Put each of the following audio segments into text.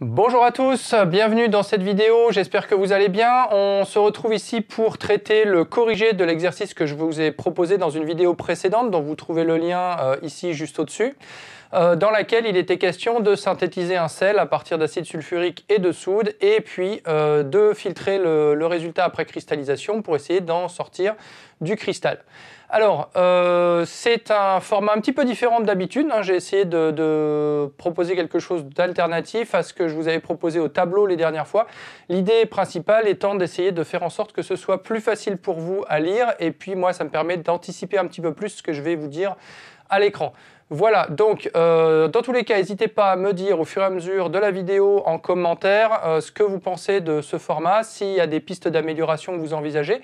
Bonjour à tous, bienvenue dans cette vidéo, j'espère que vous allez bien. On se retrouve ici pour traiter le corrigé de l'exercice que je vous ai proposé dans une vidéo précédente, dont vous trouvez le lien ici juste au-dessus, dans laquelle il était question de synthétiser un sel à partir d'acide sulfurique et de soude, et puis de filtrer le résultat après cristallisation pour essayer d'en sortir du cristal. Alors, c'est un format un petit peu différent d'habitude, hein. J'ai essayé de proposer quelque chose d'alternatif à ce que je vous avais proposé au tableau les dernières fois. L'idée principale étant d'essayer de faire en sorte que ce soit plus facile pour vous à lire, et puis moi, ça me permet d'anticiper un petit peu plus ce que je vais vous dire à l'écran. Voilà, donc dans tous les cas, n'hésitez pas à me dire au fur et à mesure de la vidéo en commentaire ce que vous pensez de ce format, s'il y a des pistes d'amélioration que vous envisagez.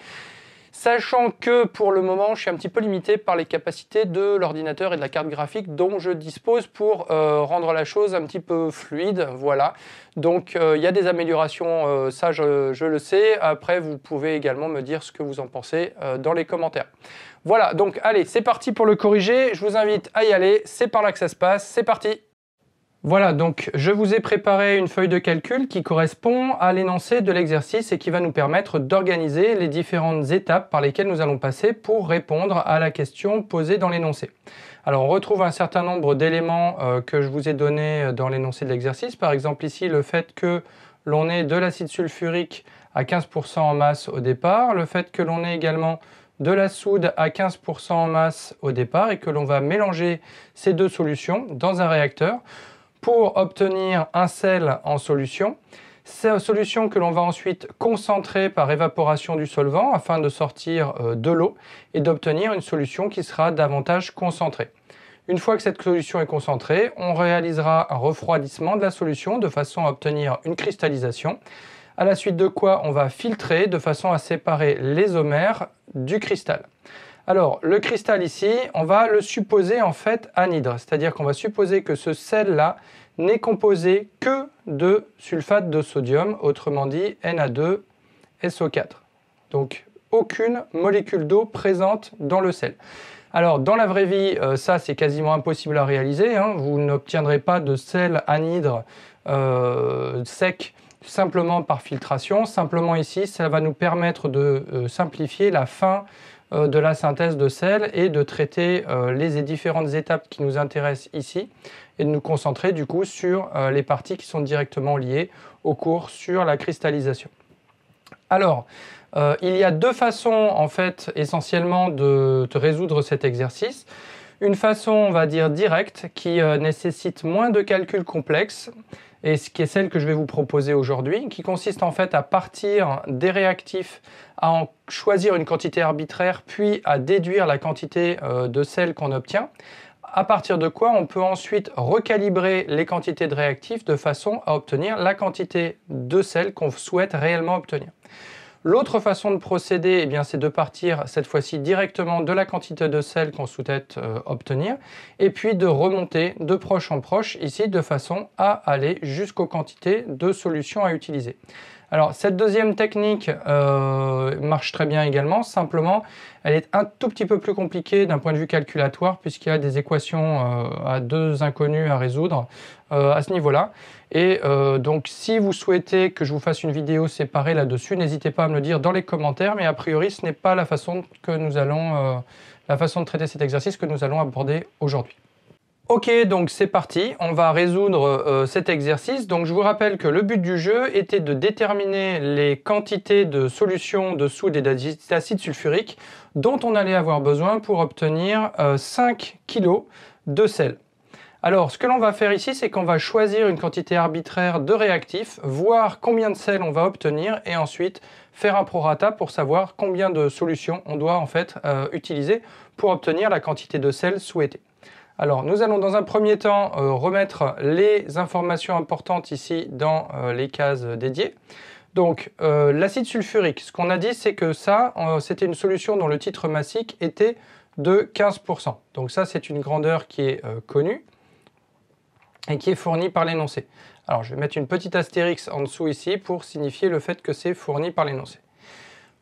Sachant que pour le moment, je suis un petit peu limité par les capacités de l'ordinateur et de la carte graphique dont je dispose pour rendre la chose un petit peu fluide. Voilà. Donc il y a des améliorations, ça je le sais. Après, vous pouvez également me dire ce que vous en pensez dans les commentaires. Voilà, donc allez, c'est parti pour le corriger. Je vous invite à y aller. C'est par là que ça se passe. C'est parti! Voilà, donc je vous ai préparé une feuille de calcul qui correspond à l'énoncé de l'exercice et qui va nous permettre d'organiser les différentes étapes par lesquelles nous allons passer pour répondre à la question posée dans l'énoncé. Alors on retrouve un certain nombre d'éléments que je vous ai donnés dans l'énoncé de l'exercice. Par exemple ici, le fait que l'on ait de l'acide sulfurique à 15% en masse au départ, le fait que l'on ait également de la soude à 15% en masse au départ et que l'on va mélanger ces deux solutions dans un réacteur pour obtenir un sel en solution. C'est une solution que l'on va ensuite concentrer par évaporation du solvant afin de sortir de l'eau et d'obtenir une solution qui sera davantage concentrée. Une fois que cette solution est concentrée, on réalisera un refroidissement de la solution de façon à obtenir une cristallisation, à la suite de quoi on va filtrer de façon à séparer l'isomère du cristal. Alors, le cristal ici, on va le supposer en fait anhydre, c'est-à-dire qu'on va supposer que ce sel-là n'est composé que de sulfate de sodium, autrement dit Na2SO4. Donc, aucune molécule d'eau présente dans le sel. Alors, dans la vraie vie, ça c'est quasiment impossible à réaliser, hein. Vous n'obtiendrez pas de sel anhydre sec simplement par filtration. Simplement ici, ça va nous permettre de simplifier la fin de la synthèse de sel et de traiter les différentes étapes qui nous intéressent ici et de nous concentrer du coup sur les parties qui sont directement liées au cours sur la cristallisation. Alors, il y a deux façons en fait essentiellement de résoudre cet exercice. Une façon, on va dire directe, qui nécessite moins de calculs complexes, et ce qui est celle que je vais vous proposer aujourd'hui, qui consiste en fait à partir des réactifs, à en choisir une quantité arbitraire, puis à déduire la quantité de sel qu'on obtient, à partir de quoi on peut ensuite recalibrer les quantités de réactifs de façon à obtenir la quantité de sel qu'on souhaite réellement obtenir. L'autre façon de procéder, eh c'est de partir cette fois-ci directement de la quantité de sel qu'on souhaite obtenir et puis de remonter de proche en proche ici de façon à aller jusqu'aux quantités de solutions à utiliser. Alors cette deuxième technique marche très bien également, simplement elle est un tout petit peu plus compliquée d'un point de vue calculatoire puisqu'il y a des équations à deux inconnues à résoudre à ce niveau-là. Et donc si vous souhaitez que je vous fasse une vidéo séparée là-dessus, n'hésitez pas à me le dire dans les commentaires, mais a priori ce n'est pas la façon que nous allons, la façon de traiter cet exercice que nous allons aborder aujourd'hui. Ok, donc c'est parti, on va résoudre cet exercice. Donc je vous rappelle que le but du jeu était de déterminer les quantités de solutions de soude et d'acide sulfurique dont on allait avoir besoin pour obtenir 5 kg de sel. Alors ce que l'on va faire ici, c'est qu'on va choisir une quantité arbitraire de réactifs, voir combien de sel on va obtenir et ensuite faire un prorata pour savoir combien de solutions on doit en fait utiliser pour obtenir la quantité de sel souhaitée. Alors, nous allons dans un premier temps remettre les informations importantes ici dans les cases dédiées. Donc, l'acide sulfurique, ce qu'on a dit, c'est que ça, c'était une solution dont le titre massique était de 15%. Donc ça, c'est une grandeur qui est connue et qui est fournie par l'énoncé. Alors, je vais mettre une petite astérix en dessous ici pour signifier le fait que c'est fourni par l'énoncé.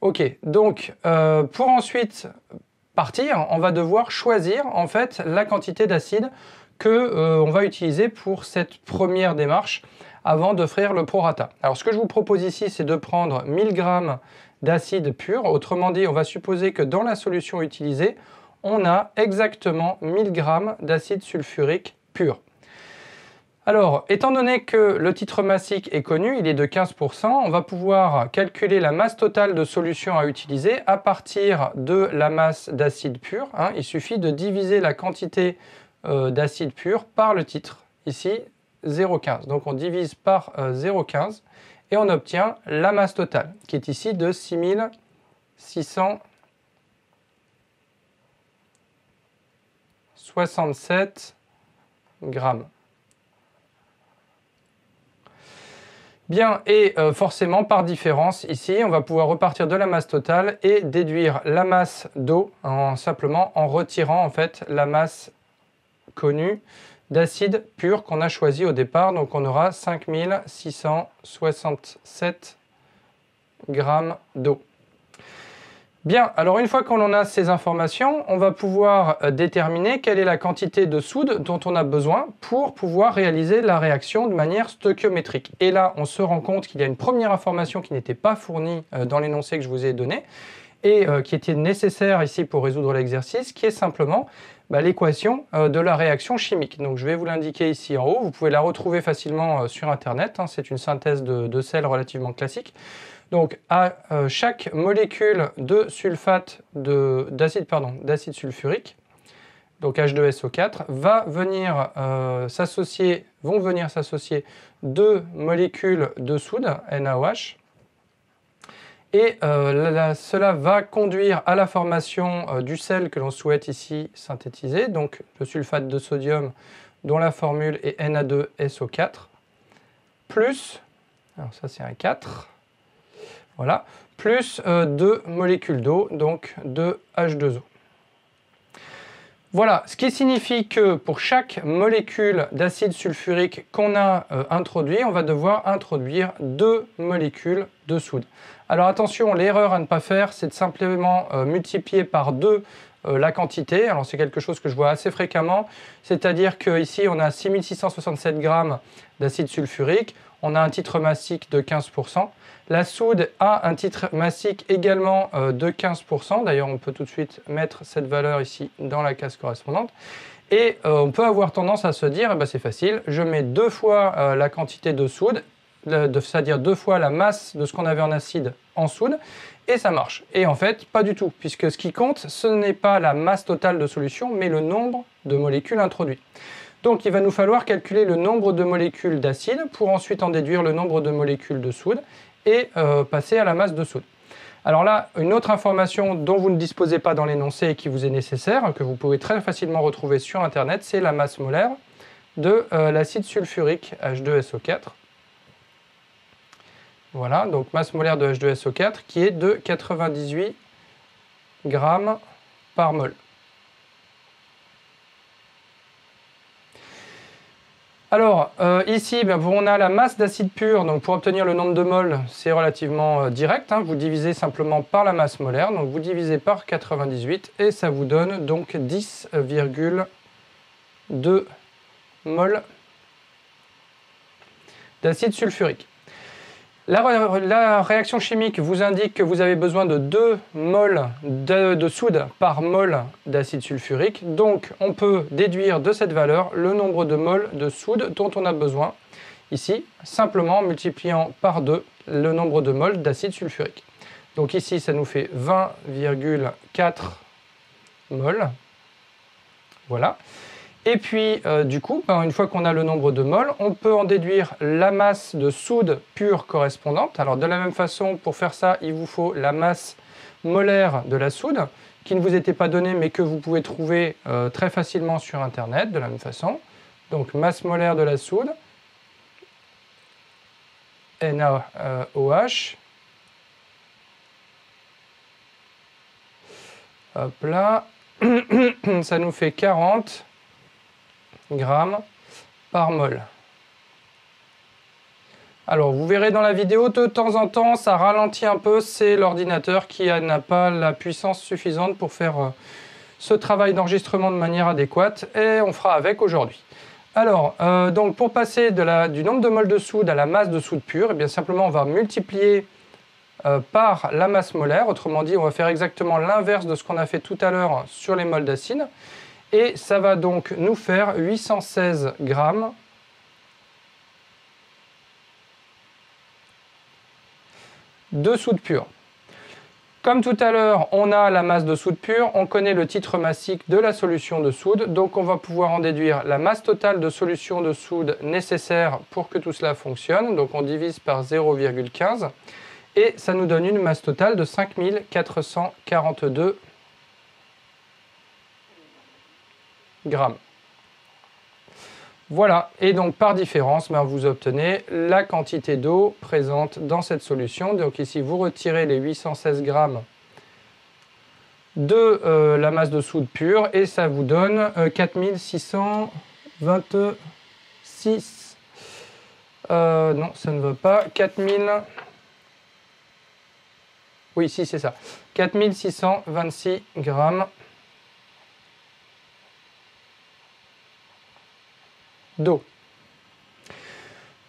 Ok, donc pour ensuite partir, on va devoir choisir en fait la quantité d'acide que on va utiliser pour cette première démarche avant d'offrir le prorata. Alors ce que je vous propose ici, c'est de prendre 1000 g d'acide pur. Autrement dit, on va supposer que dans la solution utilisée, on a exactement 1000 g d'acide sulfurique pur. Alors, étant donné que le titre massique est connu, il est de 15%, on va pouvoir calculer la masse totale de solution à utiliser à partir de la masse d'acide pur. Il suffit de diviser la quantité d'acide pur par le titre, ici 0,15. Donc on divise par 0,15 et on obtient la masse totale, qui est ici de 6667 grammes. Bien, et forcément, par différence, ici, on va pouvoir repartir de la masse totale et déduire la masse d'eau simplement en retirant en fait la masse connue d'acide pur qu'on a choisi au départ. Donc on aura 5667 grammes d'eau. Bien, alors une fois qu'on a ces informations, on va pouvoir déterminer quelle est la quantité de soude dont on a besoin pour pouvoir réaliser la réaction de manière stoichiométrique. Et là, on se rend compte qu'il y a une première information qui n'était pas fournie dans l'énoncé que je vous ai donné et qui était nécessaire ici pour résoudre l'exercice, qui est simplement l'équation de la réaction chimique. Donc je vais vous l'indiquer ici en haut, vous pouvez la retrouver facilement sur Internet, c'est une synthèse de sel relativement classique. Donc à chaque molécule de sulfate d'acide sulfurique, donc H2SO4, vont venir s'associer deux molécules de soude, NaOH, et cela va conduire à la formation du sel que l'on souhaite ici synthétiser, donc le sulfate de sodium dont la formule est Na2SO4, plus, alors ça c'est un 4, voilà, plus 2 molécules d'eau, donc de H2O. Voilà, ce qui signifie que pour chaque molécule d'acide sulfurique qu'on a introduit, on va devoir introduire 2 molécules de soude. Alors attention, l'erreur à ne pas faire, c'est de simplement multiplier par 2 la quantité. Alors c'est quelque chose que je vois assez fréquemment, c'est-à-dire qu'ici on a 6667 grammes d'acide sulfurique, on a un titre massique de 15%. La soude a un titre massique également de 15%. D'ailleurs, on peut tout de suite mettre cette valeur ici dans la case correspondante. Et on peut avoir tendance à se dire, c'est facile, je mets 2 fois la quantité de soude, c'est-à-dire 2 fois la masse de ce qu'on avait en acide en soude, et ça marche. Et en fait, pas du tout, puisque ce qui compte, ce n'est pas la masse totale de solution, mais le nombre de molécules introduites. Donc il va nous falloir calculer le nombre de molécules d'acide pour ensuite en déduire le nombre de molécules de soude et passer à la masse de soude. Alors là, une autre information dont vous ne disposez pas dans l'énoncé et qui vous est nécessaire, que vous pouvez très facilement retrouver sur Internet, c'est la masse molaire de l'acide sulfurique H2SO4. Voilà, donc masse molaire de H2SO4 qui est de 98 grammes par mol. Alors, ici, on a la masse d'acide pur, donc pour obtenir le nombre de moles, c'est relativement direct, vous divisez simplement par la masse molaire, donc vous divisez par 98, et ça vous donne donc 10,2 moles d'acide sulfurique. La réaction chimique vous indique que vous avez besoin de 2 moles de soude par mol d'acide sulfurique. Donc on peut déduire de cette valeur le nombre de moles de soude dont on a besoin, ici, simplement en multipliant par 2 le nombre de moles d'acide sulfurique. Donc ici, ça nous fait 20,4 moles. Voilà. Et puis, du coup, une fois qu'on a le nombre de moles, on peut en déduire la masse de soude pure correspondante. Alors, de la même façon, pour faire ça, il vous faut la masse molaire de la soude, qui ne vous était pas donnée, mais que vous pouvez trouver très facilement sur Internet, de la même façon. Donc, masse molaire de la soude, NaOH. Hop là, ça nous fait 40 grammes par mol. Alors vous verrez dans la vidéo, de temps en temps ça ralentit un peu, c'est l'ordinateur qui n'a pas la puissance suffisante pour faire ce travail d'enregistrement de manière adéquate et on fera avec aujourd'hui. Alors, donc pour passer du nombre de moles de soude à la masse de soude pure, eh bien simplement on va multiplier par la masse molaire. Autrement dit, on va faire exactement l'inverse de ce qu'on a fait tout à l'heure sur les moles d'acide. Et ça va donc nous faire 816 grammes de soude pure. Comme tout à l'heure, on a la masse de soude pure, on connaît le titre massique de la solution de soude, donc on va pouvoir en déduire la masse totale de solution de soude nécessaire pour que tout cela fonctionne. Donc on divise par 0,15 et ça nous donne une masse totale de 5442 grammes. Voilà, et donc par différence, vous obtenez la quantité d'eau présente dans cette solution. Donc ici, vous retirez les 816 grammes de la masse de soude pure et ça vous donne 4626. Non, ça ne va pas. 4000. Oui, si, c'est ça. 4626 grammes d'eau.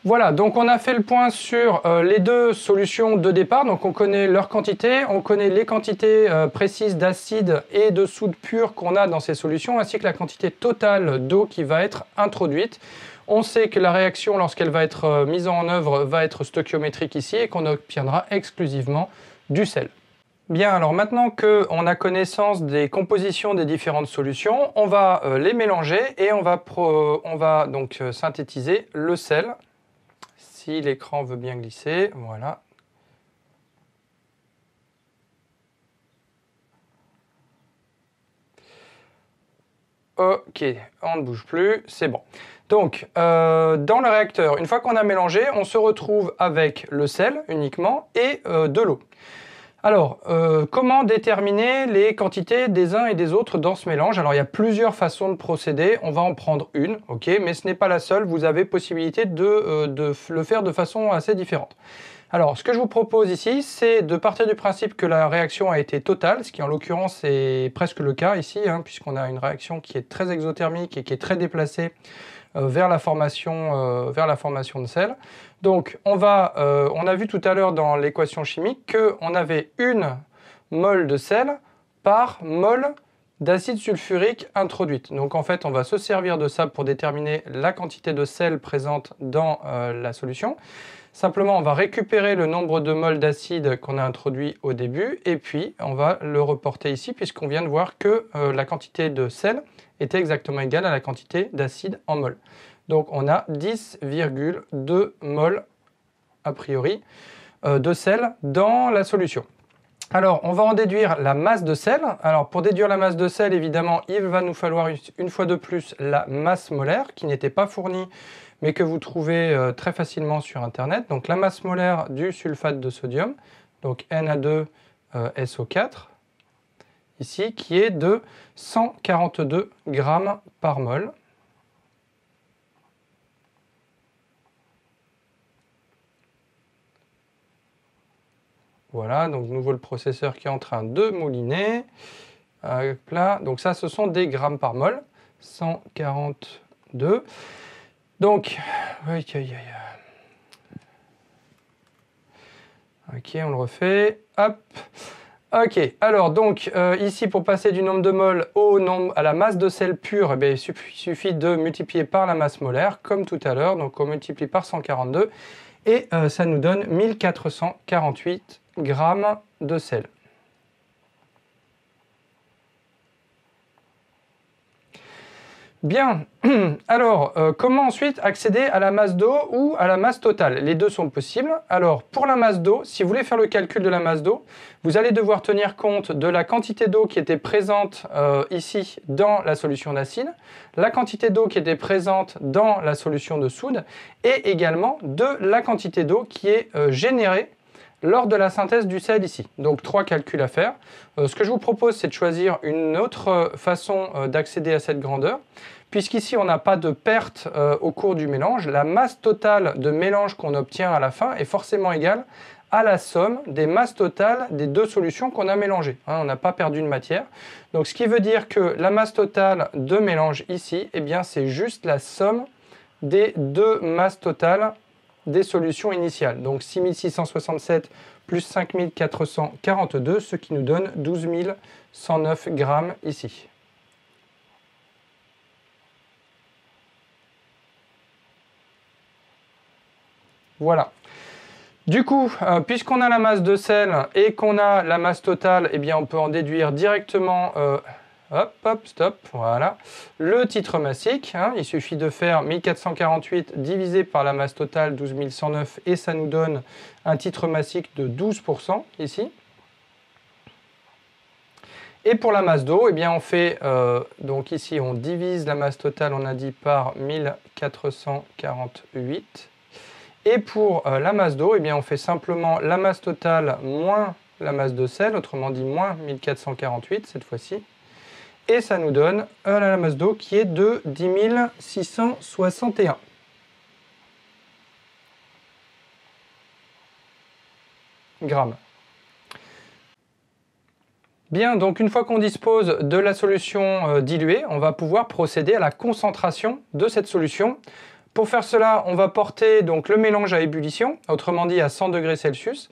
Voilà, donc on a fait le point sur les deux solutions de départ. Donc on connaît leur quantité, on connaît les quantités précises d'acide et de soude pure qu'on a dans ces solutions, ainsi que la quantité totale d'eau qui va être introduite. On sait que la réaction, lorsqu'elle va être mise en œuvre, va être stoichiométrique ici et qu'on obtiendra exclusivement du sel. Bien, alors maintenant qu'on a connaissance des compositions des différentes solutions, on va les mélanger et on va donc synthétiser le sel. Si l'écran veut bien glisser, voilà. Ok, on ne bouge plus, c'est bon. Donc, dans le réacteur, une fois qu'on a mélangé, on se retrouve avec le sel uniquement et de l'eau. Alors, comment déterminer les quantités des uns et des autres dans ce mélange? Alors, il y a plusieurs façons de procéder. On va en prendre une, ok, mais ce n'est pas la seule. Vous avez possibilité de le faire de façon assez différente. Alors, ce que je vous propose ici, c'est de partir du principe que la réaction a été totale, ce qui en l'occurrence est presque le cas ici, puisqu'on a une réaction qui est très exothermique et qui est très déplacée vers la formation de sel. Donc on a vu tout à l'heure dans l'équation chimique qu'on avait une mole de sel par mole d'acide sulfurique introduite. Donc en fait on va se servir de ça pour déterminer la quantité de sel présente dans la solution. Simplement on va récupérer le nombre de moles d'acide qu'on a introduit au début et puis on va le reporter ici puisqu'on vient de voir que la quantité de sel était exactement égale à la quantité d'acide en mol. Donc on a 10,2 moles a priori de sel dans la solution. Alors on va en déduire la masse de sel. Alors pour déduire la masse de sel, évidemment, il va nous falloir une fois de plus la masse molaire qui n'était pas fournie mais que vous trouvez très facilement sur internet. Donc la masse molaire du sulfate de sodium, donc Na2SO4. Ici, qui est de 142 grammes par mol. Voilà, donc nouveau le processeur qui est en train de mouliner. Là, donc ça, ce sont des grammes par mol. 142. Donc, ok, on le refait. Hop. Ok, alors donc ici pour passer du nombre de moles à la masse de sel pur, il suffit de multiplier par la masse molaire comme tout à l'heure, donc on multiplie par 142 et ça nous donne 1448 grammes de sel. Bien, alors comment ensuite accéder à la masse d'eau ou à la masse totale? Les deux sont possibles. Alors pour la masse d'eau, si vous voulez faire le calcul de la masse d'eau, vous allez devoir tenir compte de la quantité d'eau qui était présente ici dans la solution d'acide, la quantité d'eau qui était présente dans la solution de soude et également de la quantité d'eau qui est générée lors de la synthèse du sel ici. Donc 3 calculs à faire. Ce que je vous propose, c'est de choisir une autre façon d'accéder à cette grandeur, puisqu'ici on n'a pas de perte au cours du mélange, la masse totale de mélange qu'on obtient à la fin est forcément égale à la somme des masses totales des deux solutions qu'on a mélangées. On n'a pas perdu de matière. Donc ce qui veut dire que la masse totale de mélange ici, eh bien c'est juste la somme des deux masses totales des solutions initiales. Donc 6667 plus 5442, ce qui nous donne 12 109 grammes ici. Voilà. Du coup, puisqu'on a la masse de sel et qu'on a la masse totale, eh bien on peut en déduire directement, hop, hop, stop, voilà, le titre massique. Il suffit de faire 1448 divisé par la masse totale, 12 109, et ça nous donne un titre massique de 12% ici. Et pour la masse d'eau, eh bien on fait, donc ici on divise la masse totale, on a dit, par 1448. Et pour la masse d'eau, eh bien on fait simplement la masse totale moins la masse de sel, autrement dit moins 1448 cette fois-ci. Et ça nous donne la masse d'eau qui est de 10 661. Grammes. Bien, donc une fois qu'on dispose de la solution diluée, on va pouvoir procéder à la concentration de cette solution. Pour faire cela, on va porter donc le mélange à ébullition, autrement dit à 100 degrés Celsius,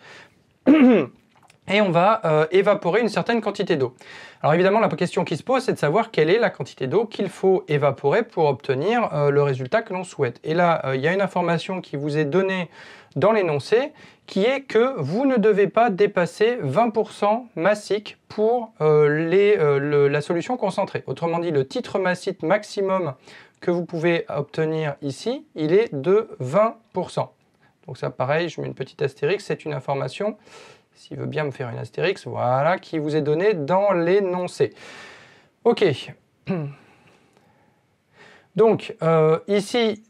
et on va évaporer une certaine quantité d'eau. Alors évidemment, la question qui se pose, c'est de savoir quelle est la quantité d'eau qu'il faut évaporer pour obtenir le résultat que l'on souhaite. Et là, il y a une information qui vous est donnée dans l'énoncé, qui est que vous ne devez pas dépasser 20% massique pour la solution concentrée. Autrement dit, le titre massique maximum que vous pouvez obtenir ici, il est de 20%. Donc ça, pareil, je mets une petite astérix, c'est une information, s'il veut bien me faire une astérix, voilà, qui vous est donnée dans l'énoncé. Ok. Donc, ici,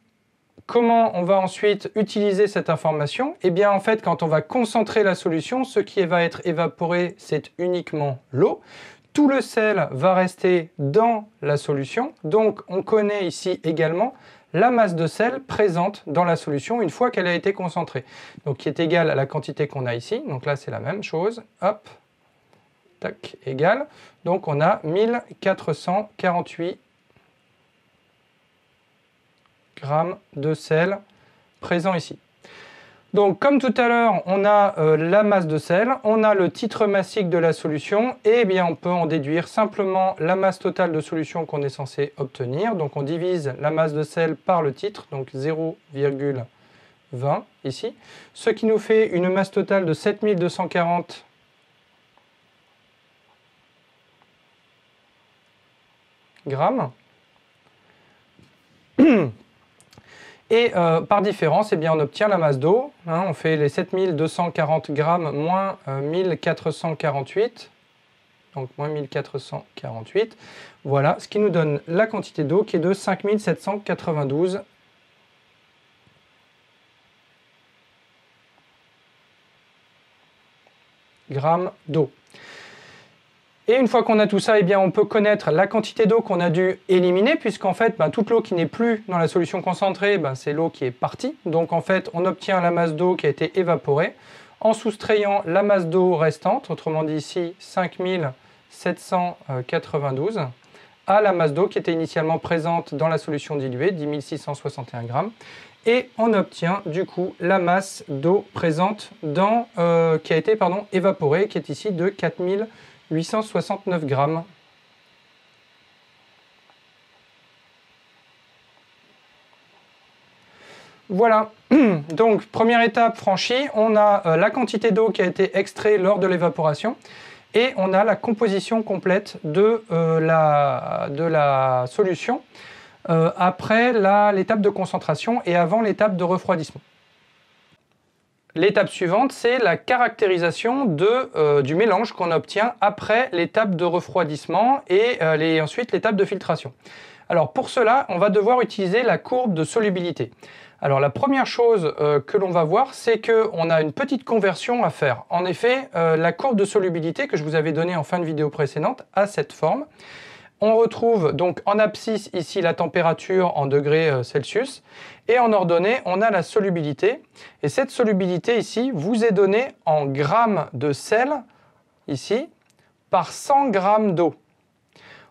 comment on va ensuite utiliser cette information? Eh bien, en fait, quand on va concentrer la solution, ce qui va être évaporé, c'est uniquement l'eau. Tout le sel va rester dans la solution, donc on connaît ici également la masse de sel présente dans la solution une fois qu'elle a été concentrée. Donc qui est égale à la quantité qu'on a ici, donc là c'est la même chose, hop, tac, égal. Donc on a 1448 grammes de sel présent ici. Donc, comme tout à l'heure, on a la masse de sel, on a le titre massique de la solution, et bien on peut en déduire simplement la masse totale de solution qu'on est censé obtenir. Donc, on divise la masse de sel par le titre, donc 0,20 ici, ce qui nous fait une masse totale de 7240 grammes. Et par différence, eh bien, on obtient la masse d'eau. On fait les 7240 grammes moins 1448. Donc moins 1448. Voilà, ce qui nous donne la quantité d'eau qui est de 5792 grammes d'eau. Et une fois qu'on a tout ça, eh bien, on peut connaître la quantité d'eau qu'on a dû éliminer, puisqu'en fait, toute l'eau qui n'est plus dans la solution concentrée, c'est l'eau qui est partie. Donc en fait, on obtient la masse d'eau qui a été évaporée en soustrayant la masse d'eau restante, autrement dit ici 5792, à la masse d'eau qui était initialement présente dans la solution diluée, 10 661 grammes. Et on obtient du coup la masse d'eau présente qui a été évaporée, qui est ici de 4869 grammes. Voilà, donc première étape franchie, on a la quantité d'eau qui a été extraite lors de l'évaporation et on a la composition complète de la solution après l'étape de concentration et avant l'étape de refroidissement. L'étape suivante, c'est la caractérisation du mélange qu'on obtient après l'étape de refroidissement et ensuite l'étape de filtration. Alors pour cela, on va devoir utiliser la courbe de solubilité. Alors la première chose que l'on va voir, c'est qu'on a une petite conversion à faire. En effet, la courbe de solubilité que je vous avais donnée en fin de vidéo précédente a cette forme. On retrouve donc en abscisse ici la température en degrés Celsius et en ordonnée on a la solubilité et cette solubilité ici vous est donnée en grammes de sel ici par 100 grammes d'eau.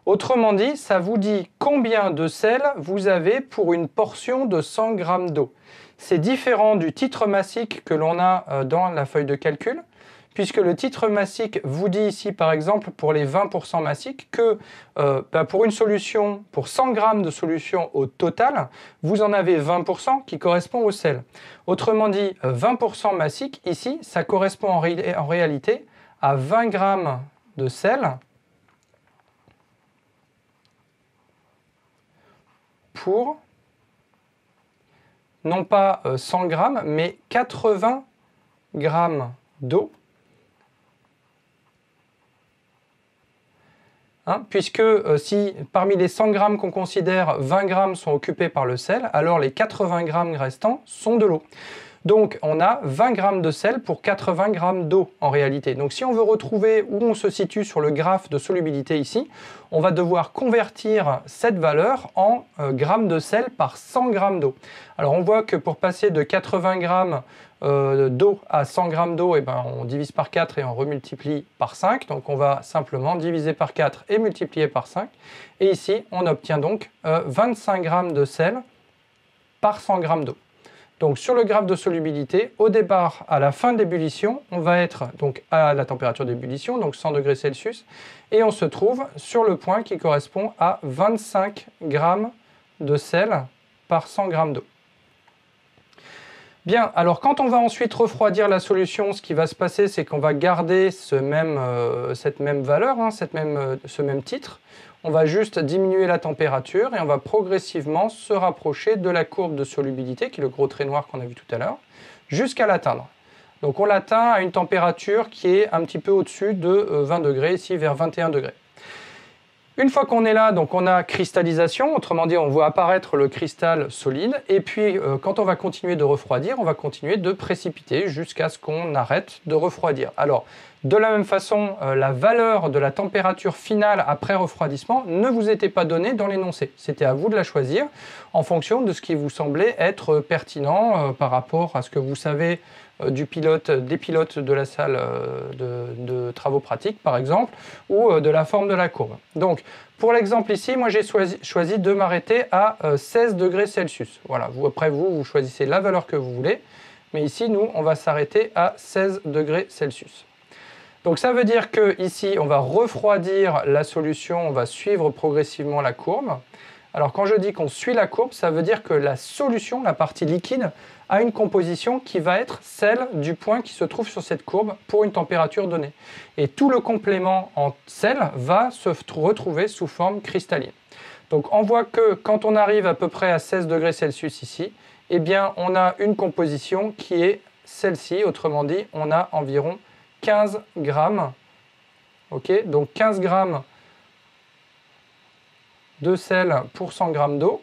Autrement dit, ça vous dit combien de sel vous avez pour une portion de 100 grammes d'eau. C'est différent du titre massique que l'on a dans la feuille de calcul, puisque le titre massique vous dit ici, par exemple, pour les 20% massiques, que pour une solution, pour 100 grammes de solution au total, vous en avez 20% qui correspond au sel. Autrement dit, 20% massique, ici, ça correspond en réalité à 20 grammes de sel pour, non pas 100 grammes, mais 80 grammes d'eau. Puisque si parmi les 100 grammes qu'on considère, 20 grammes sont occupés par le sel, alors les 80 grammes restants sont de l'eau. Donc on a 20 grammes de sel pour 80 grammes d'eau en réalité. Donc si on veut retrouver où on se situe sur le graphe de solubilité ici, on va devoir convertir cette valeur en grammes de sel par 100 grammes d'eau. Alors on voit que pour passer de 80 grammes d'eau à 100 grammes d'eau, eh ben, on divise par 4 et on remultiplie par 5. Donc on va simplement diviser par 4 et multiplier par 5. Et ici, on obtient donc 25 grammes de sel par 100 grammes d'eau. Donc sur le graphe de solubilité, au départ, à la fin de l'ébullition, on va être donc à la température d'ébullition, donc 100 degrés Celsius, et on se trouve sur le point qui correspond à 25 grammes de sel par 100 grammes d'eau. Bien, alors quand on va ensuite refroidir la solution, ce qui va se passer, c'est qu'on va garder cette même valeur, ce même titre. On va juste diminuer la température et on va progressivement se rapprocher de la courbe de solubilité, qui est le gros trait noir qu'on a vu tout à l'heure, jusqu'à l'atteindre. Donc on l'atteint à une température qui est un petit peu au-dessus de 20 degrés, ici vers 21 degrés. Une fois qu'on est là, donc on a cristallisation, autrement dit on voit apparaître le cristal solide, et puis quand on va continuer de refroidir, on va continuer de précipiter jusqu'à ce qu'on arrête de refroidir. Alors, de la même façon, la valeur de la température finale après refroidissement ne vous était pas donnée dans l'énoncé. C'était à vous de la choisir en fonction de ce qui vous semblait être pertinent par rapport à ce que vous savez des pilotes de la salle de travaux pratiques, par exemple, ou de la forme de la courbe. Donc, pour l'exemple ici, moi j'ai choisi de m'arrêter à 16 degrés Celsius. Voilà, après vous choisissez la valeur que vous voulez, mais ici, nous, on va s'arrêter à 16 degrés Celsius. Donc ça veut dire qu'ici, on va refroidir la solution, on va suivre progressivement la courbe. Alors quand je dis qu'on suit la courbe, ça veut dire que la solution, la partie liquide, a une composition qui va être celle du point qui se trouve sur cette courbe pour une température donnée. Et tout le complément en sel va se retrouver sous forme cristalline. Donc on voit que quand on arrive à peu près à 16 degrés Celsius ici, eh bien on a une composition qui est celle-ci, autrement dit, on a environ 15 grammes, ok, donc 15 grammes de sel pour 100 grammes d'eau.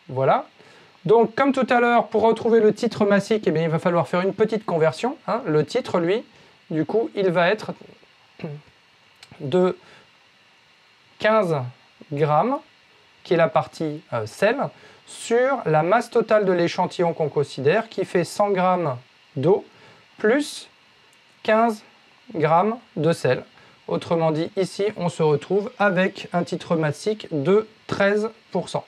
Voilà. Donc, comme tout à l'heure, pour retrouver le titre massique, eh bien, il va falloir faire une petite conversion. Le titre, lui, du coup, il va être de 15 grammes, qui est la partie sel, sur la masse totale de l'échantillon qu'on considère, qui fait 100 grammes d'eau, plus 15 grammes de sel. Autrement dit, ici, on se retrouve avec un titre massique de 13%.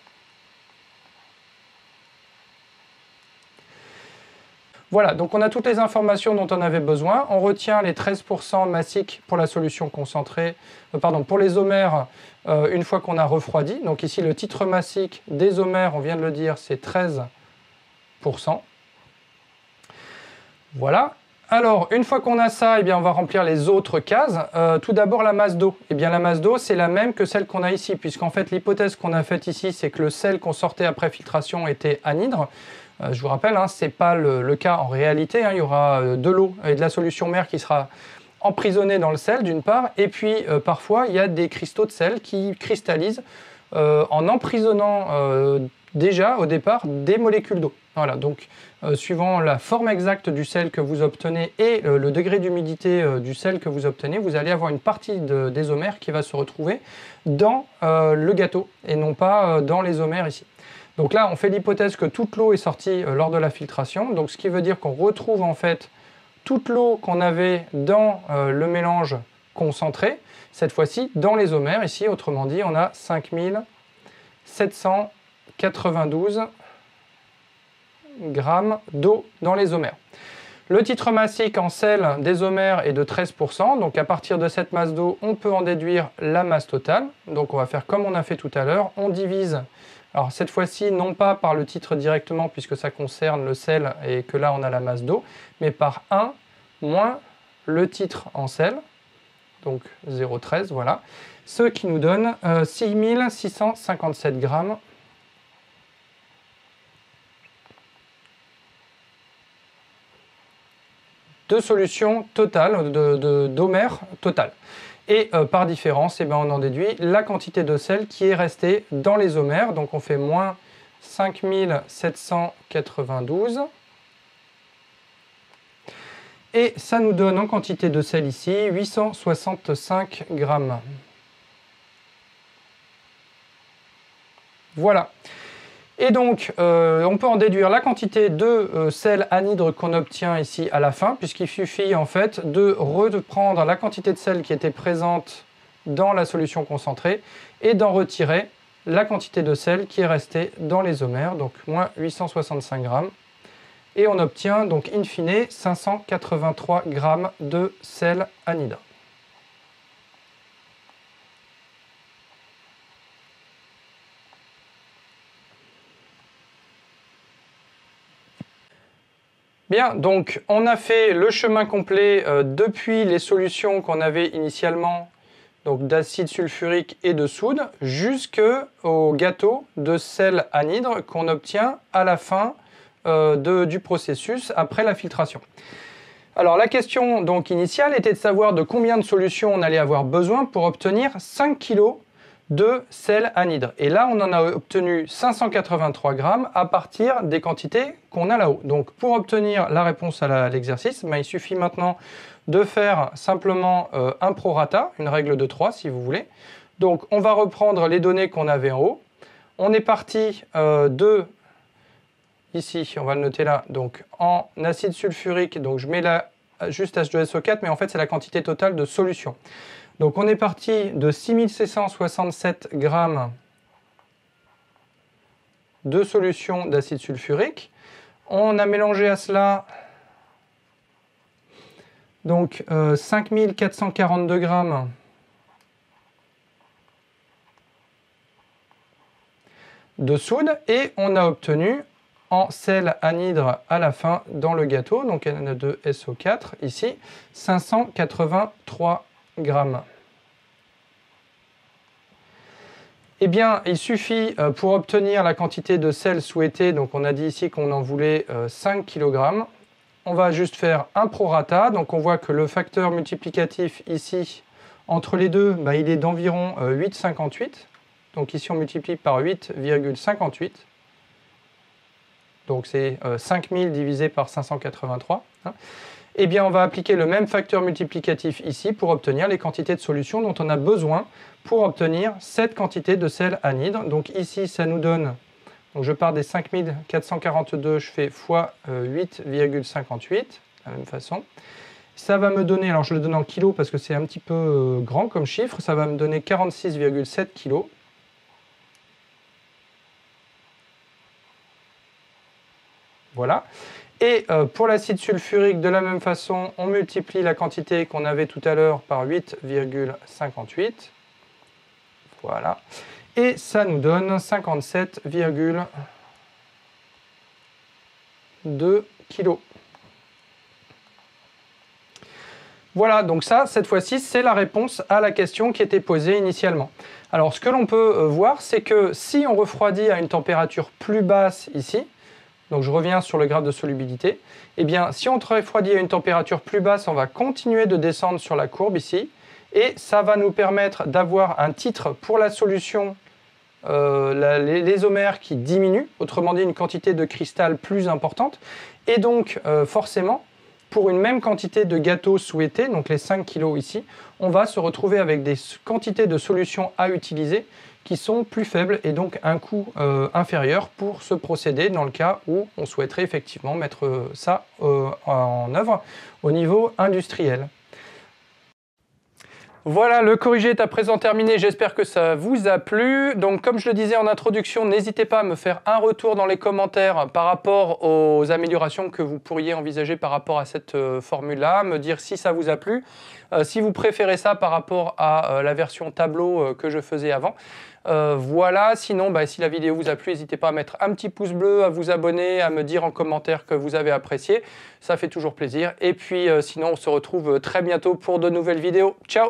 Voilà, donc on a toutes les informations dont on avait besoin. On retient les 13% massiques pour la solution concentrée, pour les homères une fois qu'on a refroidi. Donc ici, le titre massique des homères, on vient de le dire, c'est 13%. Voilà. Alors, une fois qu'on a ça, eh bien, on va remplir les autres cases. Tout d'abord, la masse d'eau. Eh bien, la masse d'eau, c'est la même que celle qu'on a ici, puisqu'en fait, l'hypothèse qu'on a faite ici, c'est que le sel qu'on sortait après filtration était anhydre. Je vous rappelle, ce n'est pas le cas en réalité. Il y aura de l'eau et de la solution mère qui sera emprisonnée dans le sel, d'une part, et puis parfois, il y a des cristaux de sel qui cristallisent en emprisonnant déjà, au départ, des molécules d'eau. Voilà, donc suivant la forme exacte du sel que vous obtenez et le degré d'humidité du sel que vous obtenez, vous allez avoir une partie des omers qui va se retrouver dans le gâteau et non pas dans les omers ici. Donc là, on fait l'hypothèse que toute l'eau est sortie lors de la filtration, donc ce qui veut dire qu'on retrouve en fait toute l'eau qu'on avait dans le mélange concentré, cette fois-ci dans les omers. Ici, autrement dit, on a 5792 grammes d'eau dans les omers. Le titre massique en sel des omers est de 13%, donc à partir de cette masse d'eau, on peut en déduire la masse totale. Donc on va faire comme on a fait tout à l'heure, on divise, alors cette fois-ci non pas par le titre directement puisque ça concerne le sel et que là on a la masse d'eau, mais par 1 moins le titre en sel, donc 0,13, voilà, ce qui nous donne 6657 grammes de solution totale, d'omers totale. Et par différence, eh ben, on en déduit la quantité de sel qui est restée dans les omers. Donc on fait moins 5792. Et ça nous donne en quantité de sel ici 865 grammes. Voilà. Et donc, on peut en déduire la quantité de sel anhydre qu'on obtient ici à la fin, puisqu'il suffit en fait de reprendre la quantité de sel qui était présente dans la solution concentrée et d'en retirer la quantité de sel qui est restée dans les omers, donc moins 865 grammes. Et on obtient donc in fine 583 grammes de sel anhydre. Bien, donc on a fait le chemin complet depuis les solutions qu'on avait initialement, donc d'acide sulfurique et de soude, jusqu'au gâteau de sel anhydre qu'on obtient à la fin du processus après la filtration. Alors la question donc initiale était de savoir de combien de solutions on allait avoir besoin pour obtenir 5 kg de sel anhydre. Et là, on en a obtenu 583 grammes à partir des quantités qu'on a là-haut. Donc, pour obtenir la réponse à l'exercice, il suffit maintenant de faire simplement un prorata, une règle de 3 si vous voulez. Donc, on va reprendre les données qu'on avait en haut. On est parti ici, on va le noter là, donc en acide sulfurique, donc je mets là juste H2SO4, mais en fait, c'est la quantité totale de solution. Donc on est parti de 6667 grammes de solution d'acide sulfurique. On a mélangé à cela donc 5442 grammes de soude et on a obtenu en sel anhydre à la fin dans le gâteau, donc Na2SO4 ici, 583 grammes. Eh bien, il suffit pour obtenir la quantité de sel souhaitée, donc on a dit ici qu'on en voulait 5 kg. On va juste faire un prorata, donc on voit que le facteur multiplicatif ici, entre les deux, il est d'environ 8,58. Donc ici on multiplie par 8,58. Donc c'est 5000 divisé par 583. Eh bien, on va appliquer le même facteur multiplicatif ici pour obtenir les quantités de solution dont on a besoin pour obtenir cette quantité de sel anhydre. Donc ici, ça nous donne, donc je pars des 5442, je fais fois 8,58, de la même façon. Ça va me donner, alors je le donne en kilos parce que c'est un petit peu grand comme chiffre, ça va me donner 46,7 kg. Voilà. Et pour l'acide sulfurique, de la même façon, on multiplie la quantité qu'on avait tout à l'heure par 8,58. Voilà. Et ça nous donne 57,2 kg. Voilà, donc ça, cette fois-ci, c'est la réponse à la question qui était posée initialement. Alors, ce que l'on peut voir, c'est que si on refroidit à une température plus basse ici, donc je reviens sur le graphe de solubilité, eh bien si on refroidit à une température plus basse, on va continuer de descendre sur la courbe ici, et ça va nous permettre d'avoir un titre pour la solution l'isomère qui diminue, autrement dit une quantité de cristal plus importante. Et donc forcément, pour une même quantité de gâteau souhaité, donc les 5 kg ici, on va se retrouver avec des quantités de solutions à utiliser qui sont plus faibles et donc un coût inférieur pour ce procédé dans le cas où on souhaiterait effectivement mettre ça en œuvre au niveau industriel. Voilà, le corrigé est à présent terminé, j'espère que ça vous a plu. Donc comme je le disais en introduction, n'hésitez pas à me faire un retour dans les commentaires par rapport aux améliorations que vous pourriez envisager par rapport à cette formule-là, me dire si ça vous a plu, si vous préférez ça par rapport à la version tableau que je faisais avant. Voilà, sinon si la vidéo vous a plu, n'hésitez pas à mettre un petit pouce bleu, à vous abonner, à me dire en commentaire que vous avez apprécié, ça fait toujours plaisir. Et puis sinon on se retrouve très bientôt pour de nouvelles vidéos. Ciao!